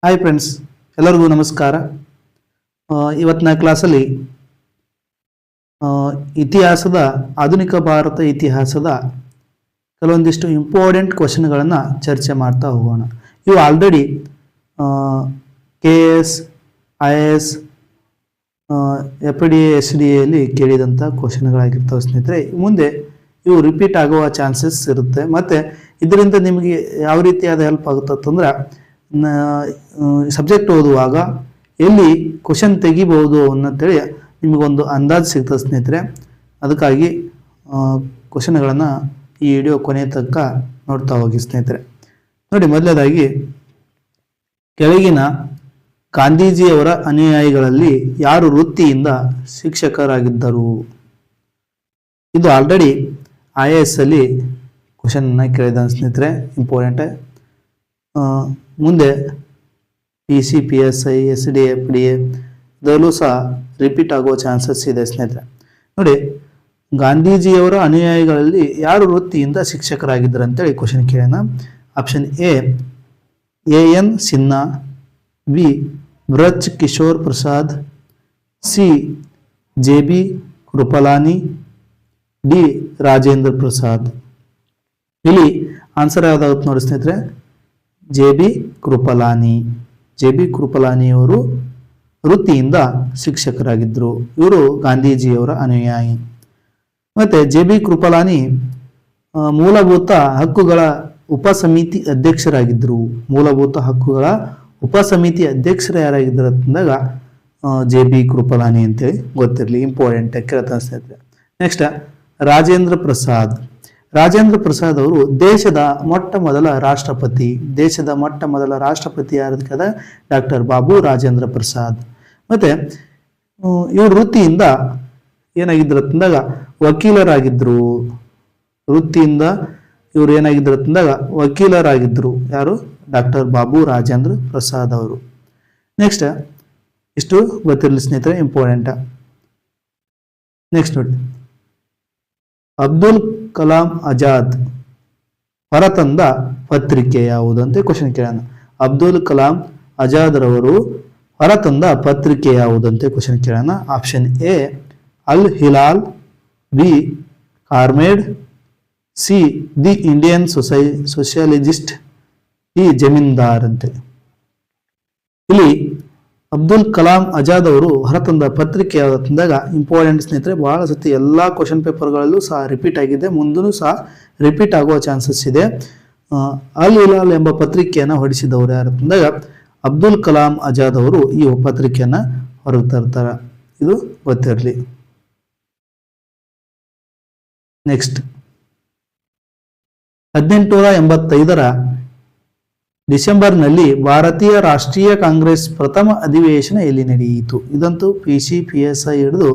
Hi friends, ಎಲ್ಲರಿಗೂ ನಮಸ್ಕಾರ. ಇವತ್ತಿನ ಕ್ಲಾಸಲ್ಲಿ ಇತಿಹಾಸದ ಆಧುನಿಕ ಭಾರತ ಇತಿಹಾಸದ ಕೆಲವೊಂದಿಷ್ಟು ಇಂಪಾರ್ಟೆಂಟ್ ಕ್ವಶನ್ಗಳನ್ನು ಚರ್ಚೆ ಮಾಡ್ತಾ ಹೋಗೋಣ. ಇವು ಆಲ್ರೆಡಿ KS, IAS, FD, SDAಯಲ್ಲಿ ಕೇಳಿದಂಥ ಕ್ವಶನ್ಗಳಾಗಿರ್ತವೆ ಸ್ನೇಹಿತರೆ. ಮುಂದೆ ಇವು ರಿಪೀಟ್ ಆಗುವ ಚಾನ್ಸಸ್ ಇರುತ್ತೆ. ಮತ್ತು ಇದರಿಂದ ನಿಮಗೆ ಯಾವ ರೀತಿಯಾದ ಹೆಲ್ಪ್ ಆಗುತ್ತಂದ್ರೆ, ಸಬ್ಜೆಕ್ಟ್ ಓದುವಾಗ ಎಲ್ಲಿ ಕ್ವಶನ್ ತೆಗಿಬಹುದು ಅನ್ನೋಂತೇಳಿ ನಿಮಗೊಂದು ಅಂದಾಜು ಸಿಗ್ತದೆ ಸ್ನೇಹಿತರೆ. ಅದಕ್ಕಾಗಿ ಕ್ವಶನ್ಗಳನ್ನು ಈ ವಿಡಿಯೋ ಕೊನೆಯ ತನಕ ನೋಡ್ತಾ ಹೋಗಿ ಸ್ನೇಹಿತರೆ. ನೋಡಿ, ಮೊದಲನೇದಾಗಿ ಕೆಳಗಿನ ಗಾಂಧೀಜಿಯವರ ಅನುಯಾಯಿಗಳಲ್ಲಿ ಯಾರು ವೃತ್ತಿಯಿಂದ ಶಿಕ್ಷಕರಾಗಿದ್ದರು? ಇದು ಆಲ್ರೆಡಿ IAS ಅಲ್ಲಿ ಕ್ವಶನ್ನ ಕೇಳಿದ ಸ್ನೇಹಿತರೆ, ಇಂಪಾರ್ಟೆಂಟ್. ಮುಂದೆ PC, PSI, SDA, FDA ಇದರಲ್ಲೂ ಸಹ ರಿಪೀಟ್ ಆಗುವ ಚಾನ್ಸಸ್ ಇದೆ ಸ್ನೇಹಿತರೆ. ನೋಡಿ, ಗಾಂಧೀಜಿಯವರ ಅನುಯಾಯಿಗಳಲ್ಲಿ ಯಾರು ವೃತ್ತಿಯಿಂದ ಶಿಕ್ಷಕರಾಗಿದ್ದರು ಅಂತೇಳಿ ಕ್ವಶನ್ ಕೇಳೋಣ. Option A AN Sinha, B Braj Kishore Prasad, C JB Kripalani, D Rajendra Prasad. ಇಲ್ಲಿ ಆನ್ಸರ್ ಯಾವ್ದಾಗುತ್ತೆ ನೋಡಿ ಸ್ನೇಹಿತರೆ, JB ಕೃಪಲಾನಿ. JB ಕೃಪಲಾನಿಯವರು ವೃತ್ತಿಯಿಂದ ಶಿಕ್ಷಕರಾಗಿದ್ದರು. ಇವರು ಗಾಂಧೀಜಿಯವರ ಅನುಯಾಯಿ. ಮತ್ತು JB ಕೃಪಲಾನಿ ಮೂಲಭೂತ ಹಕ್ಕುಗಳ ಉಪಸಮಿತಿ ಅಧ್ಯಕ್ಷರಾಗಿದ್ದರು. ಮೂಲಭೂತ ಹಕ್ಕುಗಳ ಉಪಸಮಿತಿ ಅಧ್ಯಕ್ಷರು ಯಾರಾಗಿದ್ದರು ಅಂತಂದಾಗ JB ಕೃಪಲಾನಿ ಅಂತೇಳಿ ಗೊತ್ತಿರಲಿ, ಇಂಪಾರ್ಟೆಂಟ್ ಕೇಳ್ತಾನೆ ಸ್ನೇಹಿತರೆ. ನೆಕ್ಸ್ಟ್, ರಾಜೇಂದ್ರ ಪ್ರಸಾದ್. ರಾಜೇಂದ್ರ ಪ್ರಸಾದ್ ಅವರು ದೇಶದ ಮೊಟ್ಟ ಮೊದಲ ರಾಷ್ಟ್ರಪತಿ ಯಾರದ ಡಾಕ್ಟರ್ ಬಾಬು ರಾಜೇಂದ್ರ ಪ್ರಸಾದ್. ಮತ್ತೆ ಇವರು ವೃತ್ತಿಯಿಂದ ಏನಾಗಿದ್ರು ಅಂತಂದಾಗ ವಕೀಲರಾಗಿದ್ರು. ವಕೀಲರಾಗಿದ್ರು ಯಾರು? ಡಾಕ್ಟರ್ ಬಾಬು ರಾಜೇಂದ್ರ ಪ್ರಸಾದ್ ಅವರು. ನೆಕ್ಸ್ಟ್, ಇಷ್ಟು ಗೊತ್ತಿರಲಿ ಸ್ನೇಹಿತರೆ, ಇಂಪಾರ್ಟೆಂಟ್. ನೆಕ್ಸ್ಟ್ ನೋಡಿ, ಅಬ್ದುಲ್ ಕಲಾಂ ಆಜಾದ್ ಹೊರತಂದ ಪತ್ರಿಕೆ ಯಾವುದು ಅಂತ ಕ್ವಶನ್ ಕೇಳೋಣ. ಅಬ್ದುಲ್ ಕಲಾಂ ಆಜಾದ್ ರವರು ಹೊರತಂದ ಪತ್ರಿಕೆ ಯಾವುದಂತೆ ಕ್ವಶನ್ ಕೇಳೋಣ. ಆಪ್ಷನ್ A ಅಲ್ Hilal, B ಕಾರ್ಮೆಡ್, C the Indian sociologist, D zamindar ಅಂತೆ. ಇಲ್ಲಿ ಅಬ್ದುಲ್ ಕಲಾಂ ಆಜಾದ್ ಅವರು ಹೊರತಂದ ಪತ್ರಿಕೆ ಯಾವ್ದಂದಾಗ ಇಂಪಾರ್ಟೆಂಟ್ ಸ್ನೇಹಿತರೆ. ಬಹಳ ಸತಿ ಎಲ್ಲ ಕ್ವಶನ್ ಪೇಪರ್ಗಳಲ್ಲೂ ಸಹ ರಿಪೀಟ್ ಆಗಿದೆ, ಮುಂದೂ ಸಹ ರಿಪೀಟ್ ಆಗುವ ಚಾನ್ಸಸ್ ಇದೆ. ಅಲ್ ಹಿಲಾಲ್ ಎಂಬ ಪತ್ರಿಕೆಯನ್ನು ಹೊರಡಿಸಿದವರು ಯಾರಂದಾಗ ಅಬ್ದುಲ್ ಕಲಾಂ ಆಜಾದ್ ಅವರು ಈ ಪತ್ರಿಕೆಯನ್ನ ಹೊರಗೆ ತರ್ತಾರೆ. ಇದು ಗೊತ್ತಿರಲಿ. ನೆಕ್ಸ್ಟ್, 1885ರ ಡಿಸೆಂಬರ್ನಲ್ಲಿ ಭಾರತೀಯ ರಾಷ್ಟ್ರೀಯ ಕಾಂಗ್ರೆಸ್ ಪ್ರಥಮ ಅಧಿವೇಶನ ಎಲ್ಲಿ ನಡೆಯಿತು? ಇದಂತೂ PC, PSI ಹಿಡಿದು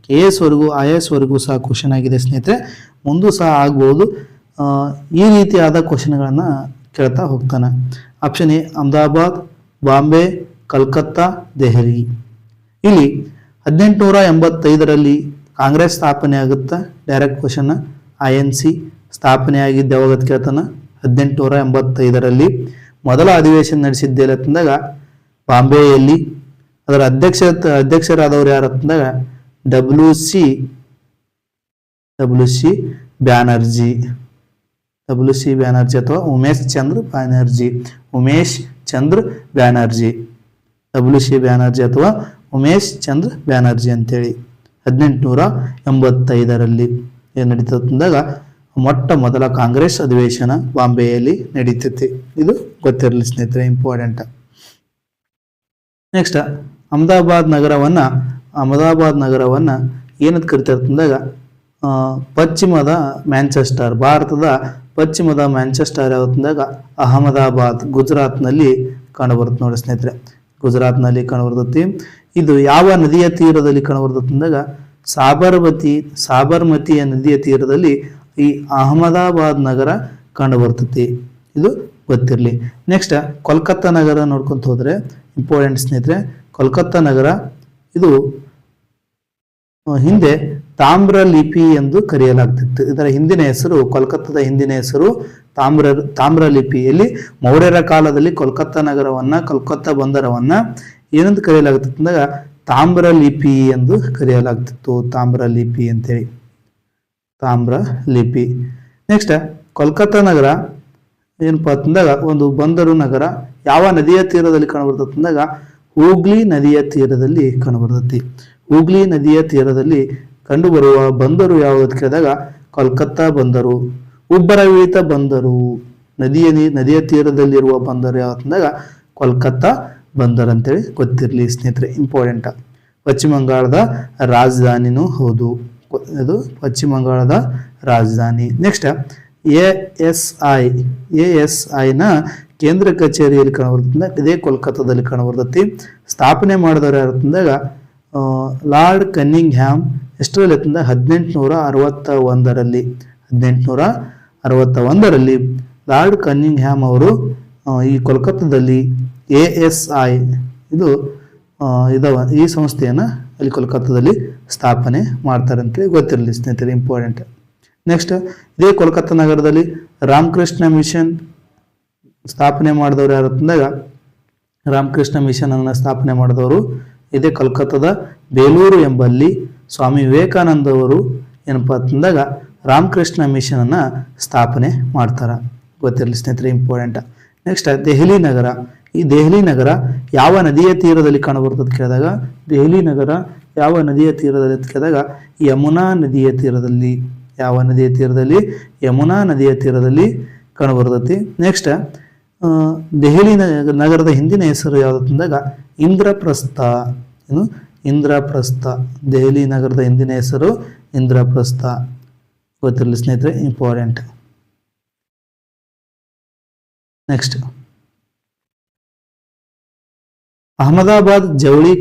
KS ವರೆಗೂ, IAS ವರೆಗೂ ಸಹ ಕ್ವಶನ್ ಆಗಿದೆ ಸ್ನೇಹಿತರೆ. ಮುಂದೂ ಸಹ ಆಗ್ಬಹುದು. ಈ ರೀತಿಯಾದ ಕ್ವಶನ್ಗಳನ್ನು ಕೇಳ್ತಾ ಹೋಗ್ತಾನೆ. Option A Ahmedabad, Bombay, Calcutta, Delhi. ಇಲ್ಲಿ 1885ರಲ್ಲಿ ಕಾಂಗ್ರೆಸ್ ಸ್ಥಾಪನೆ ಆಗುತ್ತಾ? Direct question. INC ಸ್ಥಾಪನೆ ಆಗಿದ್ದು ಯಾವಾಗ ಕೇಳ್ತಾನ? 1885ರಲ್ಲಿ. ಮೊದಲ ಅಧಿವೇಶನ ನಡೆಸಿದ್ದೇಲೆ ಅಂತಂದಾಗ ಬಾಂಬೆಯಲ್ಲಿ. ಅದರ ಅಧ್ಯಕ್ಷರಾದವರು ಯಾರು ಅಂತಂದಾಗ WC ಬ್ಯಾನರ್ಜಿ ಅಥವಾ ಉಮೇಶ್ ಚಂದ್ರ ಬ್ಯಾನರ್ಜಿ. WC ಬ್ಯಾನರ್ಜಿ ಅಥವಾ ಉಮೇಶ್ ಚಂದ್ರ ಬ್ಯಾನರ್ಜಿ ಅಂತೇಳಿ 1885ರಲ್ಲಿ ಏನು ನಡೀತಂದಾಗ ಮೊಟ್ಟ ಮೊದಲ ಕಾಂಗ್ರೆಸ್ ಅಧಿವೇಶನ ಬಾಂಬೆಯಲ್ಲಿ ನಡೀತೈತಿ. ಇದು ಗೊತ್ತಿರಲಿ ಸ್ನೇಹಿತರೆ, ಇಂಪಾರ್ಟೆಂಟ್. ನೆಕ್ಸ್ಟ್, ಅಹಮದಾಬಾದ್ ನಗರವನ್ನ ಏನಂತ ಕರಿತಾರಂದಾಗ ಪಶ್ಚಿಮದ ಮ್ಯಾಂಚೆಸ್ಟರ್. ಭಾರತದ ಪಶ್ಚಿಮದ ಮ್ಯಾಂಚೆಸ್ಟರ್ ಯಾವತ್ತಂದಾಗ ಅಹಮದಾಬಾದ್, ಗುಜರಾತ್ನಲ್ಲಿ ಕಂಡುಬರುತ್ತೆ ನೋಡಿ ಸ್ನೇಹಿತರೆ. ಗುಜರಾತ್ನಲ್ಲಿ ಕಂಡುಬರ್ತೈತಿ. ಇದು ಯಾವ ನದಿಯ ತೀರದಲ್ಲಿ ಕಂಡುಬರ್ತೈತಿ ಅಂದಾಗ ಸಾಬರ್ಮತಿಯ ನದಿಯ ತೀರದಲ್ಲಿ ಈ ಅಹಮದಾಬಾದ್ ನಗರ ಕಂಡು ಬರ್ತೈತಿ. ಇದು ಗೊತ್ತಿರಲಿ. ನೆಕ್ಸ್ಟ್, ಕೋಲ್ಕತ್ತಾ ನಗರ ನೋಡ್ಕೊಂತ ಹೋದ್ರೆ ಇಂಪಾರ್ಟೆಂಟ್ ಸ್ನೇಹಿತರೆ. ಕೋಲ್ಕತ್ತಾ ನಗರ ಇದು ಹಿಂದೆ ತಾಮ್ರ ಲಿಪಿ ಎಂದು ಕರೆಯಲಾಗ್ತಿತ್ತು. ಇದರ ಹಿಂದಿನ ಹೆಸರು, ಕೋಲ್ಕತ್ತಾದ ಹಿಂದಿನ ಹೆಸರು ತಾಮ್ರ ಲಿಪಿಯಲ್ಲಿ ಮೌರ್ಯರ ಕಾಲದಲ್ಲಿ ಕೋಲ್ಕತ್ತಾ ಬಂದರವನ್ನ ಏನಂತ ಕರೆಯಲಾಗುತ್ತಿತ್ತು ಅಂದಾಗ ತಾಮ್ರ ಲಿಪಿ ಎಂದು ಕರೆಯಲಾಗ್ತಿತ್ತು. ತಾಮ್ರ ಲಿಪಿ ಅಂತೇಳಿ, ತಾಮ್ರ ಲಿಪಿ. ನೆಕ್ಸ್ಟ್ ಕೋಲ್ಕತ್ತಾ ನಗರ ಏನಪ್ಪಾ ಅಂತಂದಾಗ ಒಂದು ಬಂದರು ನಗರ. ಯಾವ ನದಿಯ ತೀರದಲ್ಲಿ ಕಂಡುಬರ್ತದೆ ಅಂದಾಗ ಹೂಗ್ಲಿ ನದಿಯ ತೀರದಲ್ಲಿ ಕಂಡುಬರ್ತೈತಿ. ಹೂಗ್ಲಿ ನದಿಯ ತೀರದಲ್ಲಿ ಕಂಡುಬರುವ ಬಂದರು ಯಾವುದು ಕೇಳಿದಾಗ ಕೋಲ್ಕತ್ತಾ ಬಂದರು. ಉಬ್ಬರವಿಳಿತ ಬಂದರು, ನದಿಯ ತೀರದಲ್ಲಿರುವ ಬಂದರು ಯಾವ್ದಂದಾಗ ಕೋಲ್ಕತ್ತಾ ಬಂದರು ಅಂತೇಳಿ ಗೊತ್ತಿರಲಿ ಸ್ನೇಹಿತರೆ, ಇಂಪಾರ್ಟೆಂಟ್. ಪಶ್ಚಿಮ ಬಂಗಾಳದ ರಾಜಧಾನಿನೂ ಹೌದು, ಇದು ಪಶ್ಚಿಮ ಬಂಗಾಳದ ರಾಜಧಾನಿ. ನೆಕ್ಸ್ಟ್ ASI ನ ಕೇಂದ್ರ ಕಚೇರಿಯಲ್ಲಿ ಕಾಣಬರ್ತದೆ, ಇದೇ ಕೋಲ್ಕತ್ತಾದಲ್ಲಿ ಕಾಣಬರ್ತೈತಿ. ಸ್ಥಾಪನೆ ಮಾಡಿದವರು ಯಾರು ಅಂದಾಗ ಲಾರ್ಡ್ ಕನ್ನಿಂಗ್ ಹ್ಯಾಮ್. ಎಷ್ಟರಲ್ಲಿ ಅಂತಂದ 1861ರಲ್ಲಿ ಲಾರ್ಡ್ ಕನ್ನಿಂಗ್ ಹ್ಯಾಮ್ ಅವರು ಈ ಕೋಲ್ಕತ್ತಾದಲ್ಲಿ ASI ಈ ಸಂಸ್ಥೆಯನ್ನ ಅಲ್ಲಿ ಕೋಲ್ಕತ್ತಾದಲ್ಲಿ ಸ್ಥಾಪನೆ ಮಾಡ್ತಾರೆ ಅಂತೇಳಿ ಗೊತ್ತಿರಲಿ ಸ್ನೇಹಿತರೆ, ಇಂಪಾರ್ಟೆಂಟ್. ನೆಕ್ಸ್ಟ್ ಇದೇ ಕೋಲ್ಕತ್ತಾ ನಗರದಲ್ಲಿ ರಾಮಕೃಷ್ಣ ಮಿಷನ್ ಸ್ಥಾಪನೆ ಮಾಡಿದವರು ಯಾರು ಅಂದಾಗ ರಾಮಕೃಷ್ಣ ಮಿಷನ್ ಅನ್ನು ಸ್ಥಾಪನೆ ಮಾಡಿದವರು ಇದೇ ಕೋಲ್ಕತ್ತಾದ ಬೇಲೂರು ಎಂಬಲ್ಲಿ ಸ್ವಾಮಿ ವಿವೇಕಾನಂದ ಅವರು ಏನಪ್ಪಾ ಅಂತಂದಾಗ ರಾಮಕೃಷ್ಣ ಮಿಷನ್ ಅನ್ನ ಸ್ಥಾಪನೆ ಮಾಡ್ತಾರ, ಗೊತ್ತಿರಲಿ ಸ್ನೇಹಿತರೆ, ಇಂಪಾರ್ಟೆಂಟ್. ನೆಕ್ಸ್ಟ್ ದೆಹಲಿ ನಗರ. ಈ ದೆಹಲಿ ನಗರ ಯಾವ ನದಿಯ ತೀರದಲ್ಲಿ ಕಾಣಬರ್ತದೆ ಕೇಳಿದಾಗ ದೆಹಲಿ ನಗರ ಯಾವ ನದಿಯ ತೀರದಲ್ಲಿ ಕೇಳಿದಾಗ ಯಮುನಾ ನದಿಯ ತೀರದಲ್ಲಿ. ಯಾವ ನದಿಯ ತೀರದಲ್ಲಿ? ಯಮುನಾ ನದಿಯ ತೀರದಲ್ಲಿ ಕಂಡುಬರ್ತೈತಿ. ನೆಕ್ಸ್ಟ್ ದೆಹಲಿ ನಗರದ ಹಿಂದಿನ ಹೆಸರು ಯಾವ್ದು ಅಂದಾಗ ಇಂದ್ರಪ್ರಸ್ಥ. ಏನು? ಇಂದ್ರಪ್ರಸ್ಥ. ದೆಹಲಿ ನಗರದ ಹಿಂದಿನ ಹೆಸರು ಇಂದ್ರಪ್ರಸ್ಥ, ಗೊತ್ತಿರಲಿ ಸ್ನೇಹಿತರೆ, ಇಂಪಾರ್ಟೆಂಟ್. ನೆಕ್ಸ್ಟ್ ಅಹಮದಾಬಾದ್ ಜವಳಿ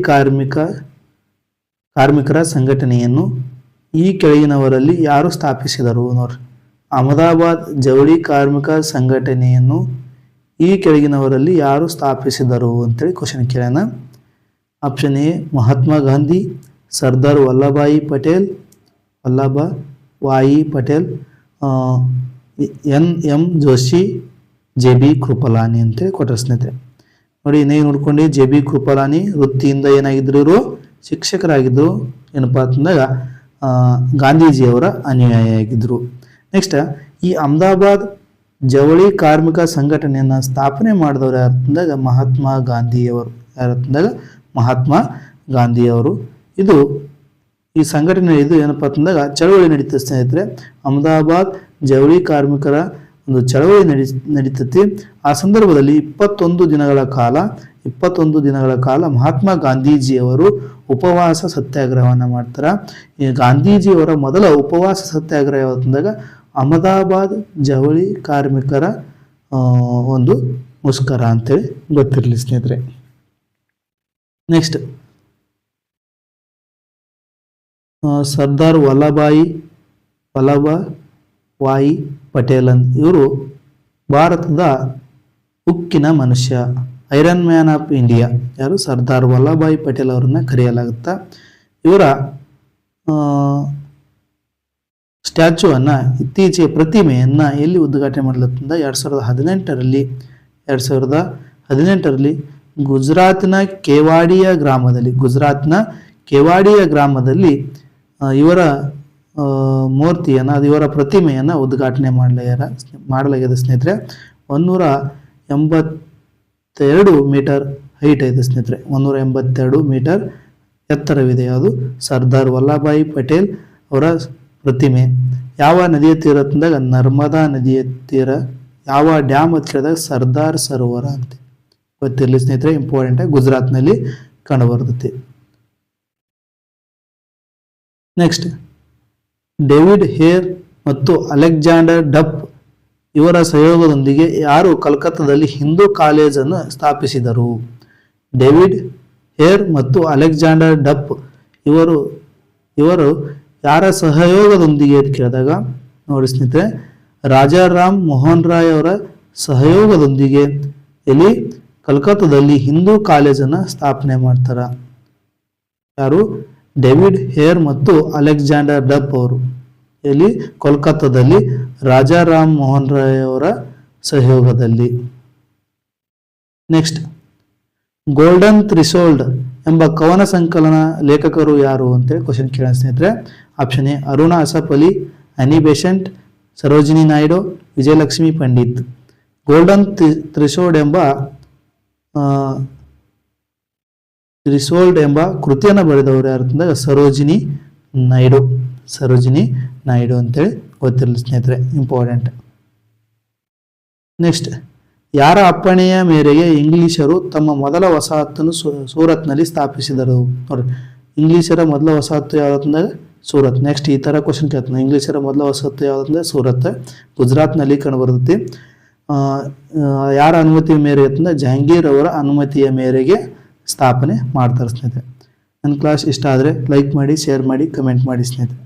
ಕಾರ್ಮಿಕರ ಸಂಘಟನೆಯನ್ನು ಈ ಕೆಳಗಿನವರಲ್ಲಿ ಯಾರು ಸ್ಥಾಪಿಸಿದರು? ನೋಡ್ರಿ, ಅಹಮದಾಬಾದ್ ಜವಳಿ ಕಾರ್ಮಿಕ ಸಂಘಟನೆಯನ್ನು ಈ ಕೆಳಗಿನವರಲ್ಲಿ ಯಾರು ಸ್ಥಾಪಿಸಿದರು ಅಂತೇಳಿ ಕ್ವಶನ್ ಕೇಳೋಣ. Option A Mahatma Gandhi, Sardar Vallabhbhai Patel, NM Joshi, JB Kripalani ಅಂತೇಳಿ ಕೊಟ್ಟರೆ ಸ್ನೇಹಿತರೆ. ನೋಡಿ, ನೀವು ನೋಡ್ಕೊಂಡು JB ಕೃಪಲಾನಿ ವೃತ್ತಿಯಿಂದ ಏನಾಗಿದ್ರು? ಇವರು ಶಿಕ್ಷಕರಾಗಿದ್ದರು. ಏನಪ್ಪಾ ಅಂತಂದಾಗ ಗಾಂಧೀಜಿಯವರ ಅನುಯಾಯಿಯಾಗಿದ್ದರು. ನೆಕ್ಸ್ಟ್ ಈ ಅಹಮದಾಬಾದ್ ಜವಳಿ ಕಾರ್ಮಿಕ ಸಂಘಟನೆಯನ್ನು ಸ್ಥಾಪನೆ ಮಾಡಿದವರು ಯಾರಂದಾಗ ಮಹಾತ್ಮ ಗಾಂಧಿಯವರು. ಯಾರಂದಾಗ ಮಹಾತ್ಮ ಗಾಂಧಿಯವರು. ಇದು ಈ ಸಂಘಟನೆ ಏನಪ್ಪಾ ಅಂತಂದಾಗ ಚಳವಳಿ ನಡೀತದೆ ಸ್ನೇಹಿತರೆ. ಅಹಮದಾಬಾದ್ ಜವಳಿ ಕಾರ್ಮಿಕರ ಒಂದು ಚಳವಳಿ ನಡೀತೈತಿ. ಆ ಸಂದರ್ಭದಲ್ಲಿ 21 ದಿನಗಳ ಕಾಲ ಮಹಾತ್ಮ ಗಾಂಧೀಜಿಯವರು ಉಪವಾಸ ಸತ್ಯಾಗ್ರಹವನ್ನು ಮಾಡ್ತಾರೆ. ಈ ಗಾಂಧೀಜಿಯವರ ಮೊದಲ ಉಪವಾಸ ಸತ್ಯಾಗ್ರಹ ಯಾವತ್ತಂದಾಗ ಅಹಮದಾಬಾದ್ ಜವಳಿ ಕಾರ್ಮಿಕರ ಒಂದು ಮುಷ್ಕರ ಅಂತೇಳಿ ಗೊತ್ತಿರಲಿ ಸ್ನೇಹಿತರೆ. ನೆಕ್ಸ್ಟ್ ಸರ್ದಾರ್ ವಲ್ಲಭಭಾಯಿ ಪಟೇಲ್ ಇವರು ಭಾರತದ ಉಕ್ಕಿನ ಮನುಷ್ಯ, ಐರನ್ ಮ್ಯಾನ್ ಆಫ್ ಇಂಡಿಯಾ. ಯಾರು? ಸರ್ದಾರ್ ವಲ್ಲಭಭಾಯಿ ಪಟೇಲ್ ಅವರನ್ನ ಕರೆಯಲಾಗುತ್ತಾ. ಇವರ ಸ್ಟ್ಯಾಚ್ಯೂವನ್ನು ಇತ್ತೀಚೆಗೆ ಪ್ರತಿಮೆಯನ್ನು ಎಲ್ಲಿ ಉದ್ಘಾಟನೆ ಮಾಡಲಾಗ್ತಂದ 2018ರಲ್ಲಿ ಗುಜರಾತ್ನ ಕೇವಾಡಿಯ ಗ್ರಾಮದಲ್ಲಿ ಇವರ ಮೂರ್ತಿಯನ್ನು, ಇವರ ಪ್ರತಿಮೆಯನ್ನು ಉದ್ಘಾಟನೆ ಮಾಡಲಾಗಿದೆ ಸ್ನೇಹಿತರೆ. 182 ಮೀಟರ್ ಹೈಟ್ ಇದೆ ಸ್ನೇಹಿತರೆ, 182 ಮೀಟರ್ ಎತ್ತರವಿದೆ. ಯಾವುದು? ಸರ್ದಾರ್ ವಲ್ಲಭಭಾಯಿ ಪಟೇಲ್ ಅವರ ಪ್ರತಿಮೆ. ಯಾವ ನದಿಯ ತೀರ ಅಂತಂದಾಗ ನರ್ಮದಾ ನದಿಯ ತೀರ. ಯಾವ ಡ್ಯಾಮ್ ಅಂತ ಕೇಳಿದಾಗ ಸರ್ದಾರ್ ಸರೋವರ ಅಂತ ಗೊತ್ತಿರಲಿ ಸ್ನೇಹಿತರೆ, ಇಂಪಾರ್ಟೆಂಟ್. ಗುಜರಾತ್ನಲ್ಲಿ ಕಂಡುಬರ್ತೈತಿ. ನೆಕ್ಸ್ಟ್ ಡೇವಿಡ್ ಹೇರ್ ಮತ್ತು ಅಲೆಕ್ಸಾಂಡರ್ ಡಫ್ ಇವರ ಸಹಯೋಗದೊಂದಿಗೆ ಯಾರು ಕಲ್ಕತ್ತಾದಲ್ಲಿ ಹಿಂದೂ ಕಾಲೇಜನ್ನು ಸ್ಥಾಪಿಸಿದರು? ಡೇವಿಡ್ ಹೇರ್ ಮತ್ತು ಅಲೆಕ್ಸಾಂಡರ್ ಡಫ್ ಇವರು ಯಾರ ಸಹಯೋಗದೊಂದಿಗೆ ಅಂತ ಕೇಳಿದಾಗ ನೋಡಿ ಸ್ನೇಹಿತರೆ, ರಾಜಾರಾಮ್ ಮೋಹನ್ ರಾಯ್ ಅವರ ಸಹಯೋಗದೊಂದಿಗೆ ಇಲ್ಲಿ ಕಲ್ಕತ್ತಾದಲ್ಲಿ ಹಿಂದೂ ಕಾಲೇಜನ್ನು ಸ್ಥಾಪನೆ ಮಾಡ್ತಾರ. ಯಾರು? ಡೇವಿಡ್ ಹೇರ್ ಮತ್ತು ಅಲೆಕ್ಸಾಂಡರ್ ಡಫ್ ಅವರು ಎಲ್ಲಿ ಕೋಲ್ಕತ್ತಾದಲ್ಲಿ ರಾಜಾರಾಮ್ ಮೋಹನ್ ರಾಯ್ ಅವರ ಸಹಯೋಗದಲ್ಲಿ. ನೆಕ್ಸ್ಟ್, ಗೋಲ್ಡನ್ ಥ್ರೆಶೋಲ್ಡ್ ಎಂಬ ಕವನ ಸಂಕಲನ ಲೇಖಕರು ಯಾರು ಅಂತೇಳಿ ಕ್ವಶನ್ ಕೇಳೋಣ ಸ್ನೇಹಿತರೆ. Option A Aruna Asaf Ali, any Besant, Sarojini Naidu, Vijayalakshmi Pandit. Golden threshold ಎಂಬ ಕೃತಿಯನ್ನು ಬರೆದವರು ಯಾರು ಅಂತಂದಾಗ ಸರೋಜಿನಿ ನಾಯ್ಡು ಅಂತೇಳಿ ಗೊತ್ತಿರಲಿ ಸ್ನೇಹಿತರೆ, ಇಂಪಾರ್ಟೆಂಟ್. ನೆಕ್ಸ್ಟ್, ಯಾರ ಅಪ್ಪಣೆಯ ಮೇರೆಗೆ ಇಂಗ್ಲಿಷರು ತಮ್ಮ ಮೊದಲ ವಸಾಹತನ್ನು ಸೂರತ್ನಲ್ಲಿ ಸ್ಥಾಪಿಸಿದರು? ನೋಡ್ರಿ, ಇಂಗ್ಲಿಷರ ಮೊದಲ ವಸಾಹತು ಯಾವ್ದಂದಾಗ ಸೂರತ್. ನೆಕ್ಸ್ಟ್ ಈ ತರ ಕ್ವಶನ್ ಕೇಳ್ತಾನೆ, ಇಂಗ್ಲಿಷರ ಮೊದಲ ವಸಾಹತು ಯಾವ್ದಂದ್ರೆ ಸೂರತ್, ಗುಜರಾತ್ನಲ್ಲಿ ಕಂಡು ಬರ್ತೈತಿ. ಯಾರ ಅನುಮತಿಯ ಮೇರೆಗೆ ಅಂತಂದ್ರೆ ಜಹಾಂಗೀರ್ ಅವರ ಅನುಮತಿಯ ಮೇರೆಗೆ ಸ್ಥಾಪನೆ ಮಾಡ್ತಾರೆ ಸ್ನೇಹಿತರೆ. ನನ್ನ ಕ್ಲಾಸ್ ಇಷ್ಟ ಆದರೆ ಲೈಕ್ ಮಾಡಿ, ಶೇರ್ ಮಾಡಿ, ಕಮೆಂಟ್ ಮಾಡಿ ಸ್ನೇಹಿತರೆ.